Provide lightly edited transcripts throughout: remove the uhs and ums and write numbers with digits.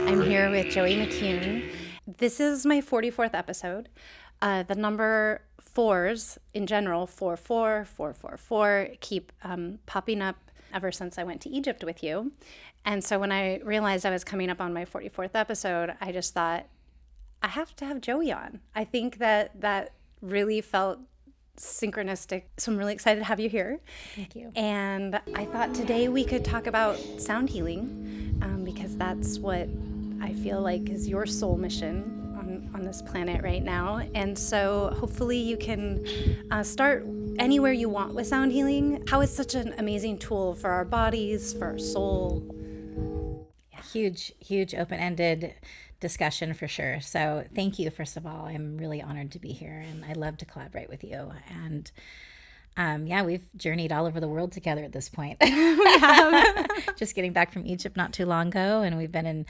I'm here with Joey McCune. This is my 44th episode. The number fours in general, 44, 444, keep popping up ever since I went to Egypt with you. And so when I realized I was coming up on my 44th episode, I just thought, I have to have Joey on. I think that really felt synchronistic. So I'm really excited to have you here. Thank you. And I thought today we could talk about sound healing because that's what I feel like is your soul mission on this planet right now. And so hopefully you can start anywhere you want with sound healing. How it's such an amazing tool for our bodies, for our soul. Huge open-ended discussion for sure. So thank you, first of all. I'm really honored to be here, and I love to collaborate with you. And we've journeyed all over the world together at this point. We have. Just getting back from Egypt not too long ago, and we've been in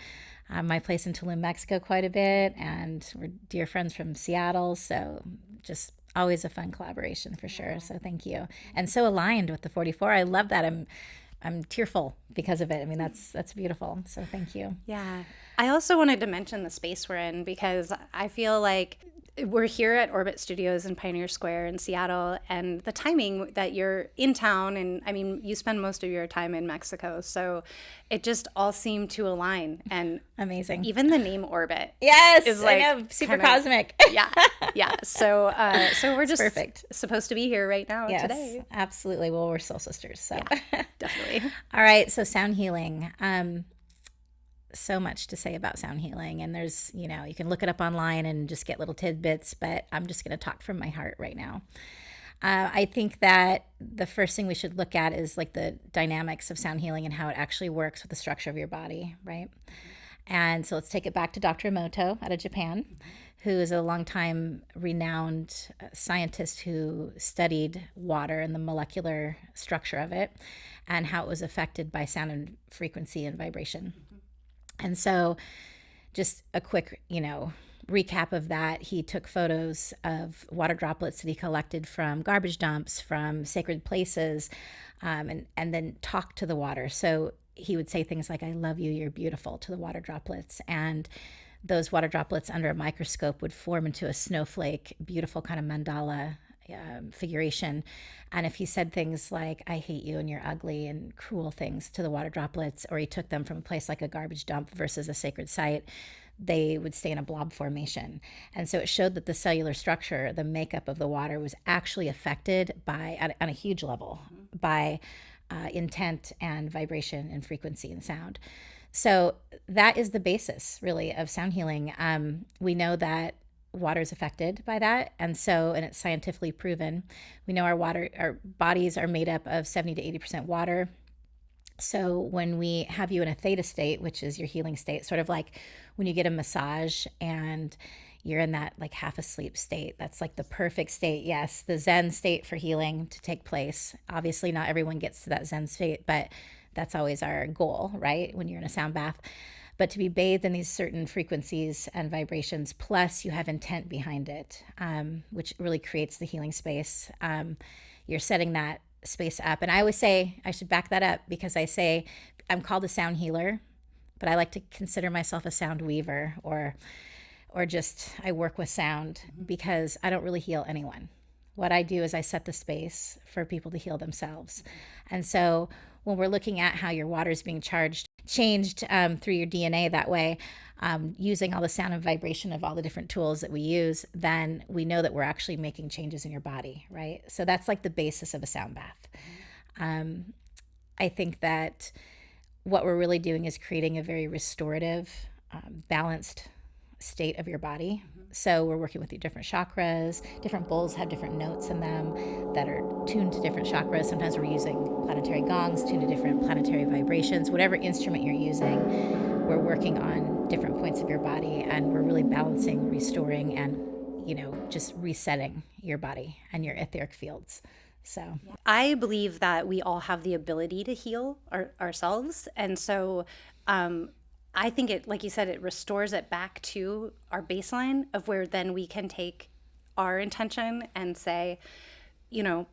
my place in Tulum, Mexico quite a bit, and we're dear friends from Seattle. So just always a fun collaboration for sure. So thank you. And so aligned with the 44. I love that. I'm tearful because of it. I mean, that's beautiful. So thank you. Yeah. I also wanted to mention the space we're in because I feel like we're here at Orbit Studios in Pioneer Square in Seattle, and the timing that you're in town, and I mean, you spend most of your time in Mexico, so it just all seemed to align. And amazing. Even the name Orbit. Yes, is like I know, super cosmic. Yeah. So we're just perfect. Supposed to be here right now today. Yes, absolutely. Well, we're soul sisters, so yeah, definitely. All right, so sound healing. So much to say about sound healing, and there's, you can look it up online and just get little tidbits, but I'm just going to talk from my heart right now. I think that the first thing we should look at is like the dynamics of sound healing and how it actually works with the structure of your body, right? And so let's take it back to Dr. Emoto out of Japan, who is a longtime renowned scientist who studied water and the molecular structure of it and how it was affected by sound and frequency and vibration. And so just a quick, recap of that. He took photos of water droplets that he collected from garbage dumps, from sacred places, and then talked to the water. So he would say things like, "I love you, you're beautiful," to the water droplets. And those water droplets under a microscope would form into a snowflake, beautiful kind of mandala figuration. And if he said things like, "I hate you and you're ugly," and cruel things to the water droplets, or he took them from a place like a garbage dump versus a sacred site, they would stay in a blob formation. And so it showed that the cellular structure, the makeup of the water, was actually affected by, on a huge level, by intent and vibration and frequency and sound. So that is the basis, really, of sound healing. We know that water is affected by that, and it's scientifically proven. We know our bodies are made up of 70 to 80% water. So when we have you in a theta state, which is your healing state, sort of like when you get a massage and you're in that like half asleep state, that's like the perfect state. Yes, the Zen state for healing to take place. Obviously not everyone gets to that Zen state, but that's always our goal, right? When you're in a sound bath. But to be bathed in these certain frequencies and vibrations, plus you have intent behind it, which really creates the healing space. You're setting that space up. And I always say, I should back that up, because I say I'm called a sound healer, but I like to consider myself a sound weaver, or just I work with sound, because I don't really heal anyone. What I do is I set the space for people to heal themselves. And so when we're looking at how your water is being changed through your DNA that way, using all the sound and vibration of all the different tools that we use, then we know that we're actually making changes in your body, right? So that's like the basis of a sound bath. I think that what we're really doing is creating a very restorative, balanced state of your body. So we're working with your different chakras. Different bowls have different notes in them that are tuned to different chakras. Sometimes we're using planetary gongs tuned to different planetary vibrations. Whatever instrument you're using, we're working on different points of your body, and we're really balancing, restoring, and just resetting your body and your etheric fields. So I believe that we all have the ability to heal ourselves, and so I think it, like you said, it restores it back to our baseline of where then we can take our intention and say,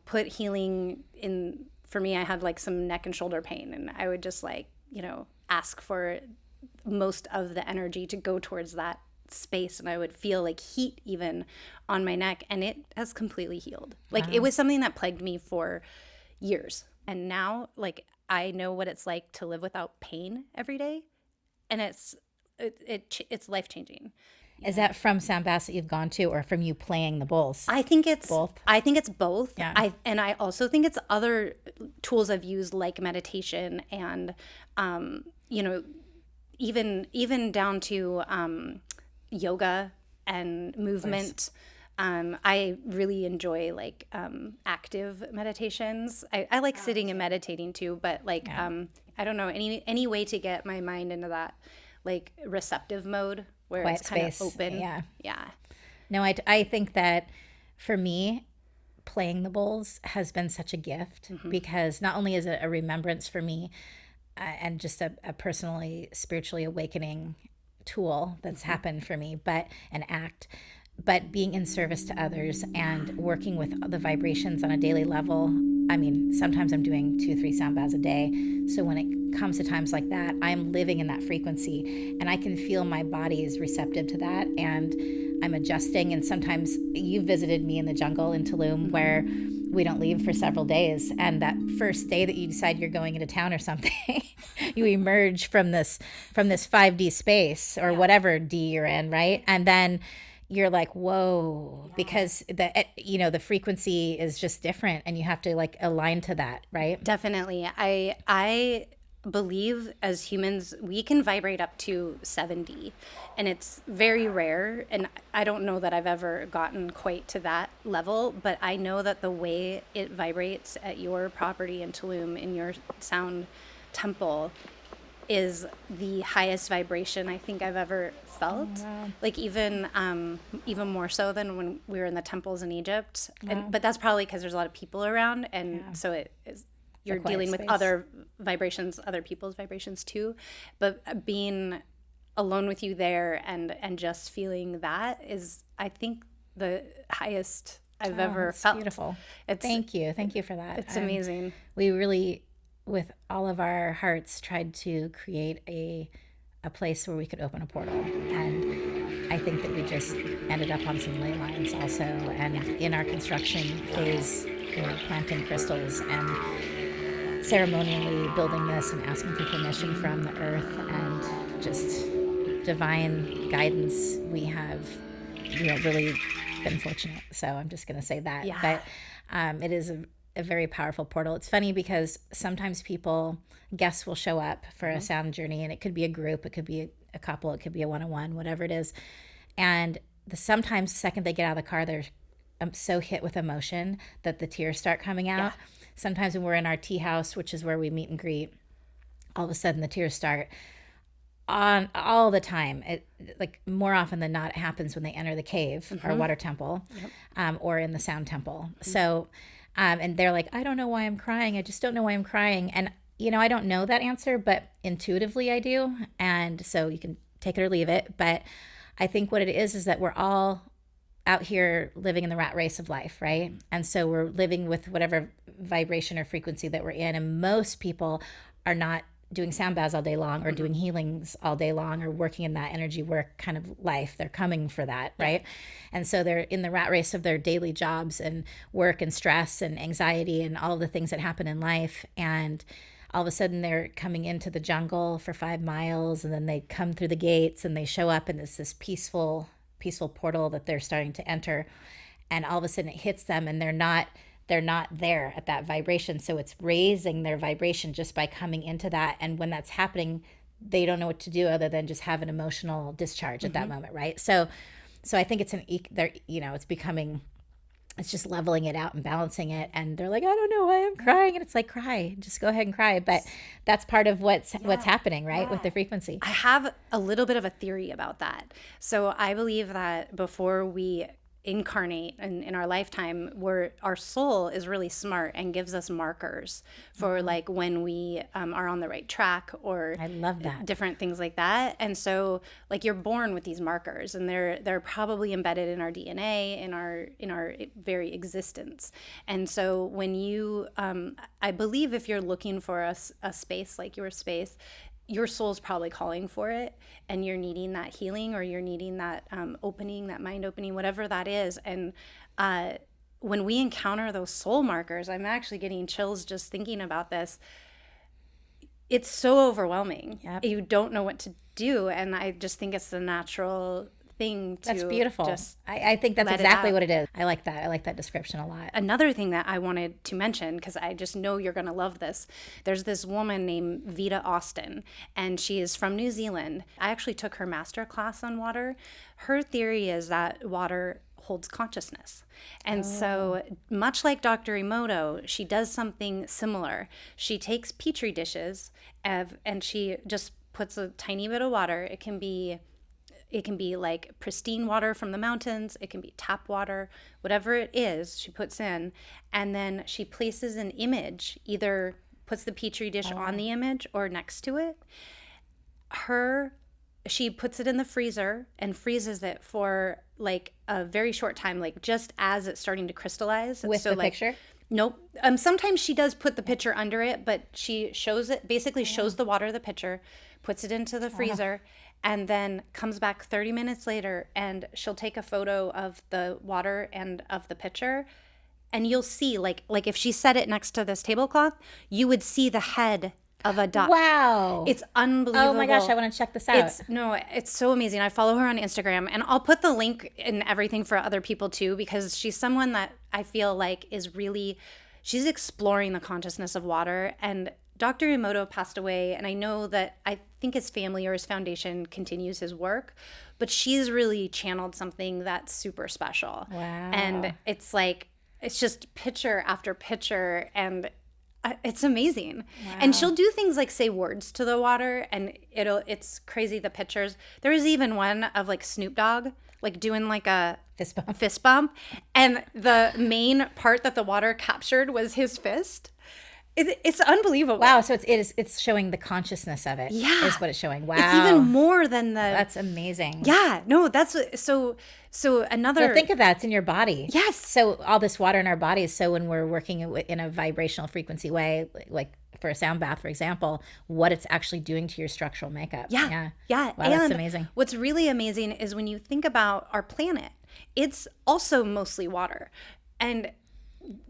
put healing in. For me, I had like some neck and shoulder pain, and I would just ask for most of the energy to go towards that space, and I would feel like heat even on my neck, and it has completely healed. Like it was something that plagued me for years, and now like I know what it's like to live without pain every day, and it's life-changing. Is that from sound baths that you've gone to, or from you playing the bowls? I think it's both. I think it's both. Yeah. I also think it's other tools I've used, like meditation and even down to yoga and movement. I really enjoy like active meditations. I like sitting and meditating too, but like I don't know, any way to get my mind into that like receptive mode where Quiet it's kind of space. open. Yeah. No, I think that for me, playing the bowls has been such a gift because not only is it a remembrance for me and just a personally, spiritually awakening tool that's happened for me, but an act, but being in service to others and working with the vibrations on a daily level. I mean, sometimes I'm doing 2-3 sound baths a day. So when it comes to times like that, I'm living in that frequency and I can feel my body is receptive to that, and I'm adjusting. And sometimes you visited me in the jungle in Tulum where we don't leave for several days. And that first day that you decide you're going into town or something, you emerge from this 5D space or whatever D you're in, right? And then you're like, whoa, because the frequency is just different and you have to like align to that, right? Definitely. I believe as humans, we can vibrate up to 7D, and it's very rare. And I don't know that I've ever gotten quite to that level, but I know that the way it vibrates at your property in Tulum, in your sound temple, is the highest vibration I think I've ever felt. Oh, wow. Like even more so than when we were in the temples in Egypt. But that's probably because there's a lot of people around, and so it is, you're dealing with other vibrations, other people's vibrations too. But being alone with you there and just feeling that is, I think, the highest I've ever felt. Beautiful. Thank you for that. It's amazing. We really, with all of our hearts, tried to create a place where we could open a portal, and I think that we just ended up on some ley lines also, and in our construction phase, planting crystals and ceremonially building this and asking for permission from the earth and just divine guidance. We have really been fortunate, so I'm just going to say that. But it is a very powerful portal. It's funny because sometimes guests will show up for a sound journey, and it could be a group, it could be a couple, it could be a one-on-one, whatever it is. And sometimes the second they get out of the car, they're so hit with emotion that the tears start coming out. Sometimes when we're in our tea house, which is where we meet and greet, all of a sudden the tears start on all the time. It, like more often than not, it happens when they enter the cave or water temple, or in the sound temple. So and they're like, I don't know why I'm crying. I just don't know why I'm crying. And, I don't know that answer, but intuitively I do. And so you can take it or leave it. But I think what it is that we're all out here living in the rat race of life, right? And so we're living with whatever vibration or frequency that we're in. And most people are not doing sound baths all day long or doing healings all day long or working in that energy work kind of life. They're coming for that, right? And so they're in the rat race of their daily jobs and work and stress and anxiety and all the things that happen in life. And all of a sudden they're coming into the jungle for 5 miles, and then they come through the gates and they show up and it's this peaceful portal that they're starting to enter. And all of a sudden it hits them and they're not there at that vibration. So it's raising their vibration just by coming into that. And when that's happening, they don't know what to do other than just have an emotional discharge at that moment, right? So I think it's it's just leveling it out and balancing it. And they're like, I don't know why I'm crying. And it's like, cry, just go ahead and cry. But that's part of what's happening, right? With the frequency. I have a little bit of a theory about that. So I believe that before we incarnate in our lifetime, where our soul is really smart and gives us markers for like when we are on the right track, or I love that, different things like that. And so like you're born with these markers, and they're probably embedded in our DNA, in our very existence. And so when you I believe if you're looking for a space like your space, your soul's probably calling for it, and you're needing that healing, or you're needing that opening, that mind opening, whatever that is. And when we encounter those soul markers, I'm actually getting chills just thinking about this. It's so overwhelming. Yep. You don't know what to do. And I just think it's the natural thing to. That's beautiful. Just I think that's exactly what it is. I like that. I like that description a lot. Another thing that I wanted to mention, because I just know you're going to love this, there's this woman named Veda Austin, and she is from New Zealand. I actually took her master class on water. Her theory is that water holds consciousness. And so much like Dr. Emoto, she does something similar. She takes petri dishes and she just puts a tiny bit of water. It can be like pristine water from the mountains. It can be tap water, whatever it is, she puts in. And then she places an image, either puts the petri dish on the image or next to it. She puts it in the freezer and freezes it for like a very short time, like just as it's starting to crystallize. With the picture? Nope. Sometimes she does put the pitcher under it, but she shows it, basically shows the water of the pitcher, puts it into the freezer, and then comes back 30 minutes later, and she'll take a photo of the water and of the pitcher, and you'll see, like if she set it next to this tablecloth, you would see the head of a duck. Wow. It's unbelievable. Oh my gosh, I want to check this out. It's so amazing. I follow her on Instagram, and I'll put the link and everything for other people too, because she's someone that I feel like she's exploring the consciousness of water. And Dr. Emoto passed away, and I know that I think his family or his foundation continues his work, but she's really channeled something that's super special. Wow. And it's just picture after picture, and it's amazing. Wow. And she'll do things like say words to the water, and it's crazy, the pictures. There was even one of like Snoop Dogg like doing like a fist bump, and the main part that the water captured was his fist. It's unbelievable. Wow, so it's showing the consciousness of it. Yeah, is what it's showing. Wow, it's even more than the. That's amazing. Yeah, no, that's so another. So think of that; it's in your body. Yes. So all this water in our bodies. So when we're working in a vibrational frequency way, like for a sound bath, for example, what it's actually doing to your structural makeup. Yeah. Wow, that's amazing. What's really amazing is when you think about our planet, it's also mostly water, and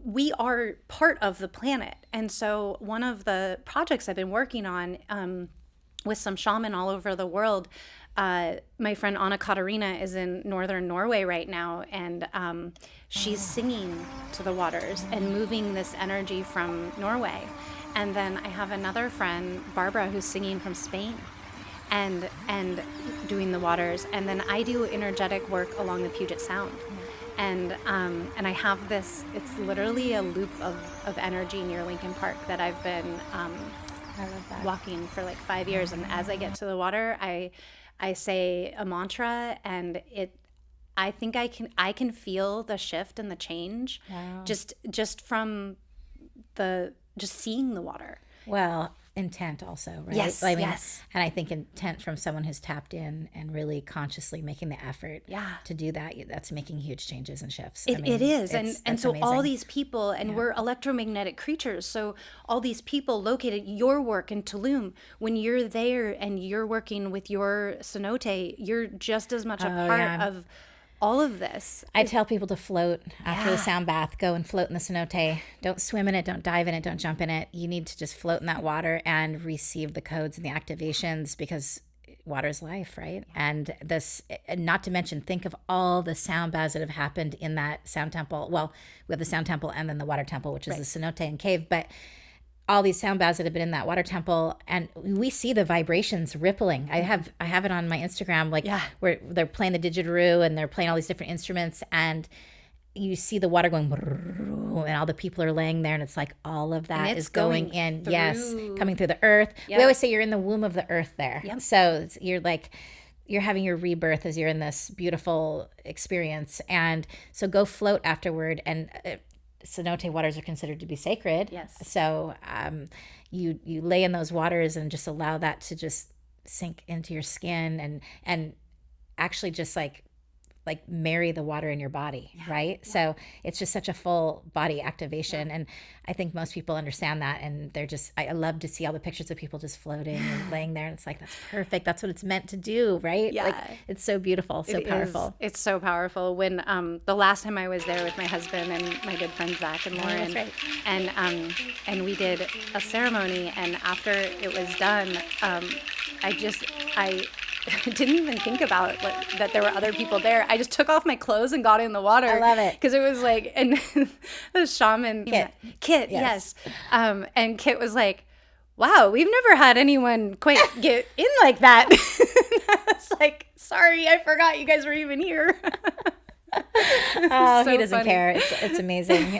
we are part of the planet. And so one of the projects I've been working on with some shaman all over the world, my friend Anna Katarina is in northern Norway right now, and she's singing to the waters and moving this energy from Norway. And then I have another friend, Barbara, who's singing from Spain and doing the waters. And then I do energetic work along the Puget Sound. And I have this, it's literally a loop of energy near Lincoln Park that I've been walking for like 5 years. And as I get to the water, I say a mantra, and I think I can feel the shift and the change. Wow. just from just seeing the water. Well, intent also, right? Yes, yes. And I think intent from someone who's tapped in and really consciously making the effort to do that, that's making huge changes and shifts. It is. And so amazing. all these people, and we're electromagnetic creatures, so all these people located, your work in Tulum, when you're there and you're working with your cenote, you're just as much a part of all of this. I tell people to float after the sound bath. Go and float in the cenote. Don't swim in it. Don't dive in it. Don't jump in it. You need to just float in that water and receive the codes and the activations, because water is life, right? And this, not to mention, think of all the sound baths that have happened in that sound temple. Well, we have the sound temple and then the water temple, which is the cenote and cave, but all these sound baths that have been in that water temple, and we see the vibrations rippling. I have it on my Instagram, where they're playing the didgeridoo and they're playing all these different instruments, and you see the water going, and all the people are laying there, and it's like all of that is going in. Through. Yes, coming through the earth. Yep. We always say you're in the womb of the earth there. Yep. So you're having your rebirth as you're in this beautiful experience, and so go float afterward. And cenote waters are considered to be sacred. Yes. So you lay in those waters and just allow that to just sink into your skin, and actually just like like marry the water in your body, right? Yeah. So it's just such a full body activation. And I think most people understand that. And they're just, I love to see all the pictures of people just floating and laying there. And it's like, that's perfect. That's what it's meant to do, right? Yeah. Like, it's so beautiful, so powerful. It's so powerful. When the last time I was there with my husband and my good friends Zach and Lauren, right. and we did a ceremony, and after it was done, I didn't even think about that there were other people there. I just took off my clothes and got in the water. I love it. Because it was like, and the shaman, Kit, yes. And Kit was like, wow, we've never had anyone quite get in like that. I was like, sorry, I forgot you guys were even here. Oh, so he doesn't care. It's amazing.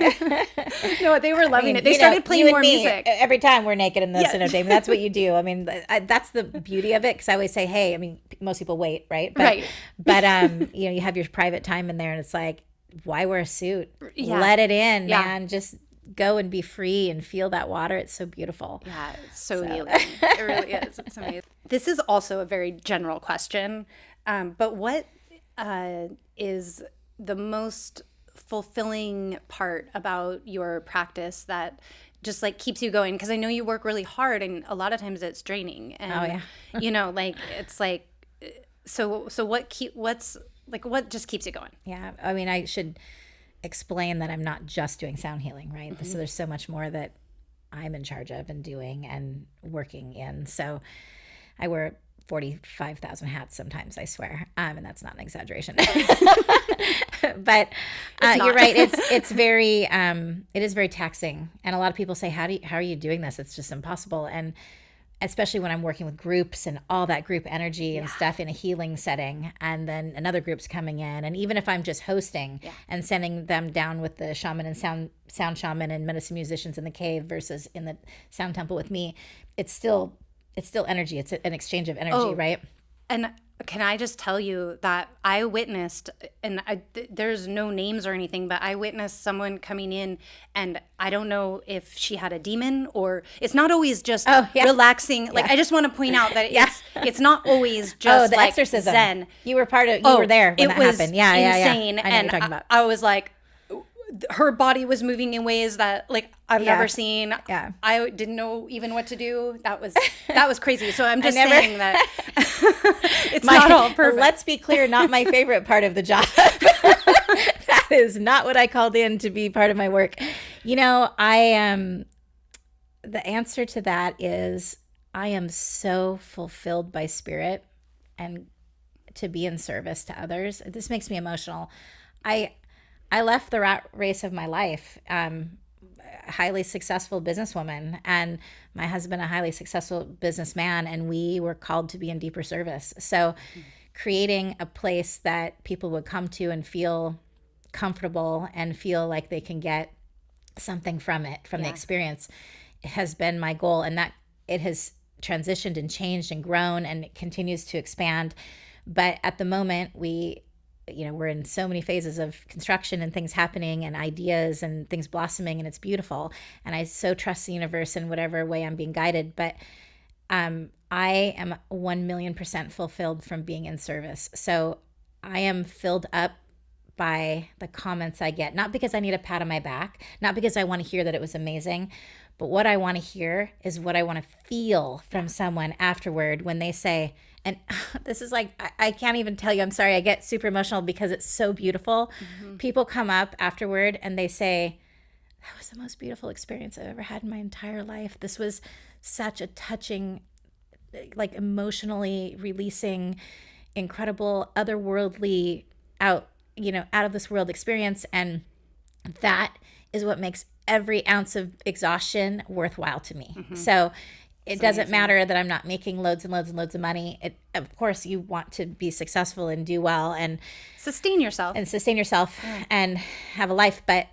No, they were loving it. They started playing more music. Every time we're naked in the Synod, that's what you do. I mean, that's the beauty of it. Because I always say, hey, I mean, most people wait, right? But you have your private time in there, and it's like, why wear a suit? Yeah. Let it in, man. Just go and be free and feel that water. It's so beautiful. Yeah, it's so healing. It really is. It's amazing. This is also a very general question, but what is the most fulfilling part about your practice that just like keeps you going? Because I know you work really hard, and a lot of times it's draining. And, like it's like, so what just keeps you going? Yeah, I mean, I should explain that I'm not just doing sound healing, right? Mm-hmm. So there's so much more that I'm in charge of and doing and working in. So I wear 45,000 hats sometimes, I swear. And that's not an exaggeration. But you're right. It's very, it is very taxing. And a lot of people say, how are you doing this? It's just impossible. And especially when I'm working with groups and all that group energy and stuff in a healing setting, and then another group's coming in. And even if I'm just hosting and sending them down with the shaman and sound shaman and medicine musicians in the cave versus in the sound temple with me, it's still energy. It's an exchange of energy, right? And can I just tell you that I witnessed, and there's no names or anything, but I witnessed someone coming in, and I don't know if she had a demon or it's not always just relaxing. Like, I just want to point out that it's not always just the like exorcism. Zen. You were you were there when that happened. Yeah, insane. I know what you're talking about. I was like, her body was moving in ways that like I've never seen. Yeah. I didn't know even what to do. That was crazy. So I'm just saying that it's not all perfect. Let's be clear, not my favorite part of the job. That is not what I called in to be part of my work. The answer to that is I am so fulfilled by spirit and to be in service to others. This makes me emotional. I left the rat race of my life, a highly successful businesswoman, and my husband, a highly successful businessman, and we were called to be in deeper service. So creating a place that people would come to and feel comfortable and feel like they can get something from it, from the experience, has been my goal. And that it has transitioned and changed and grown, and it continues to expand. But at the moment, we're in so many phases of construction and things happening and ideas and things blossoming, and it's beautiful. And I so trust the universe in whatever way I'm being guided. But I am 1,000,000% fulfilled from being in service. So I am filled up by the comments I get, not because I need a pat on my back, not because I want to hear that it was amazing, but what I want to hear is what I want to feel from someone afterward when they say, and this is like, I can't even tell you, I'm sorry, I get super emotional because it's so beautiful. Mm-hmm. People come up afterward and they say, that was the most beautiful experience I've ever had in my entire life. This was such a touching, like emotionally releasing, incredible, otherworldly, out of this world experience. And that is what makes every ounce of exhaustion worthwhile to me. Mm-hmm. So it doesn't matter that I'm not making loads and loads and loads of money. Of course, you want to be successful and do well and sustain yourself and have a life. But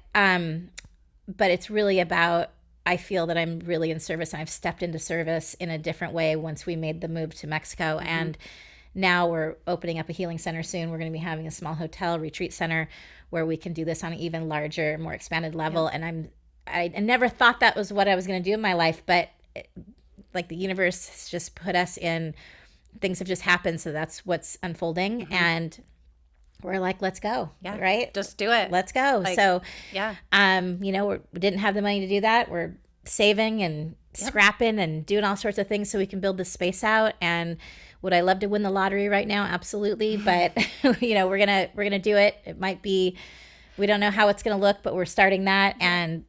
it's really about, I feel that I'm really in service, and I've stepped into service in a different way once we made the move to Mexico. Mm-hmm. And now we're opening up a healing center soon. We're going to be having a small hotel retreat center where we can do this on an even larger, more expanded level. Yeah. And I never thought that was what I was going to do in my life, but like the universe has just put us in, things have just happened. So that's what's unfolding. Mm-hmm. And we're like, let's go. Yeah. Right. Just do it. Let's go. So, yeah. You know, we didn't have the money to do that. We're saving and scrapping and doing all sorts of things so we can build this space out. And would I love to win the lottery right now? Absolutely. But, you know, we're going to do it. It might be, we don't know how it's going to look, but we're starting that. And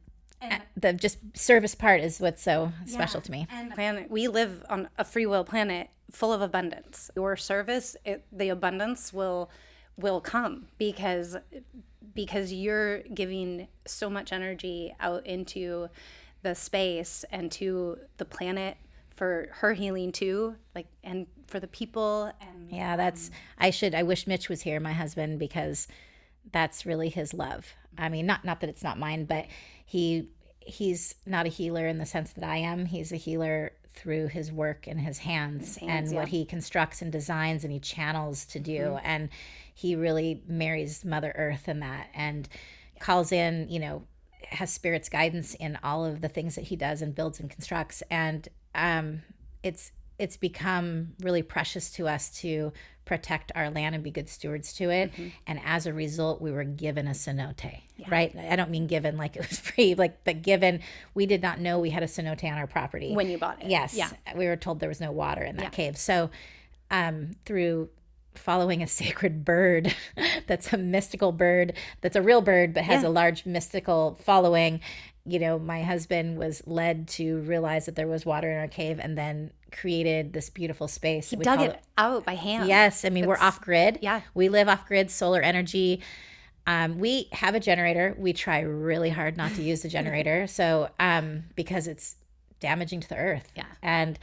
the just service part is what's so special to me. And we live on a free will planet full of abundance. Your service, the abundance will come because you're giving so much energy out into the space and to the planet for her healing too, like, and for the people. And I wish Mitch was here, my husband, because that's really his love. I mean, not that it's not mine, but he's not a healer in the sense that I am. He's a healer through his work and his hands and what he constructs and designs and he channels to do. And he really marries Mother Earth in that and calls in, you know, has Spirit's guidance in all of the things that he does and builds and constructs. And it's become really precious to us to protect our land and be good stewards to it. And as a result, we were given a cenote, right? I don't mean given like it was free, like, but given, we did not know we had a cenote on our property. When you bought it. Yes. Yeah. We were told there was no water in that cave. So through following a sacred bird that's a mystical bird, that's a real bird, but has a large mystical following, you know, my husband was led to realize that there was water in our cave and then created this beautiful space. He dug it out by hand. Yes. I mean, we're off grid. Yeah. We live off grid, solar energy. We have a generator. We try really hard not to use the generator. So, because it's damaging to the earth. Yeah. And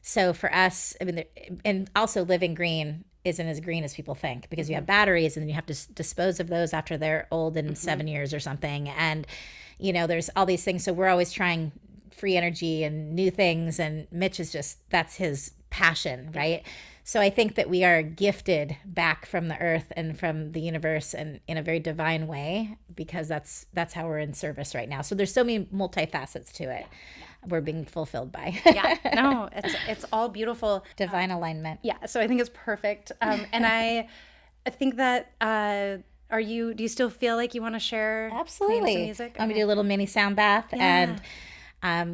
so for us, I mean, and also living green isn't as green as people think because you have batteries and then you have to dispose of those after they're old in 7 years or something. And, you know, there's all these things. So we're always trying free energy and new things. And Mitch is that's his passion, right? So I think that we are gifted back from the earth and from the universe and in a very divine way because that's how we're in service right now. So there's so many multifacets to it. We're being fulfilled by. No, it's all beautiful. Divine alignment. Yeah, so I think it's perfect. And I think that, do you still feel like you want to share? Absolutely. Some music? I'm going to do a little mini sound bath and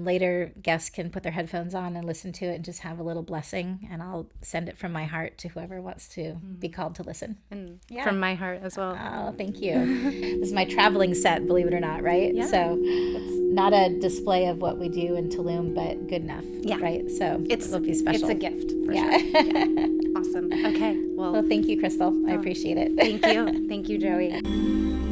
later guests can put their headphones on and listen to it and just have a little blessing and I'll send it from my heart to whoever wants to be called to listen. And from my heart as well. Oh, thank you. This is my traveling set, believe it or not, right? Yeah. So it's not a display of what we do in Tulum, but good enough, right? So it'll be special. It's a gift for sure. Yeah. Awesome. Okay. Well, thank you, Krystal. I appreciate it. Thank you. Thank you, Joey.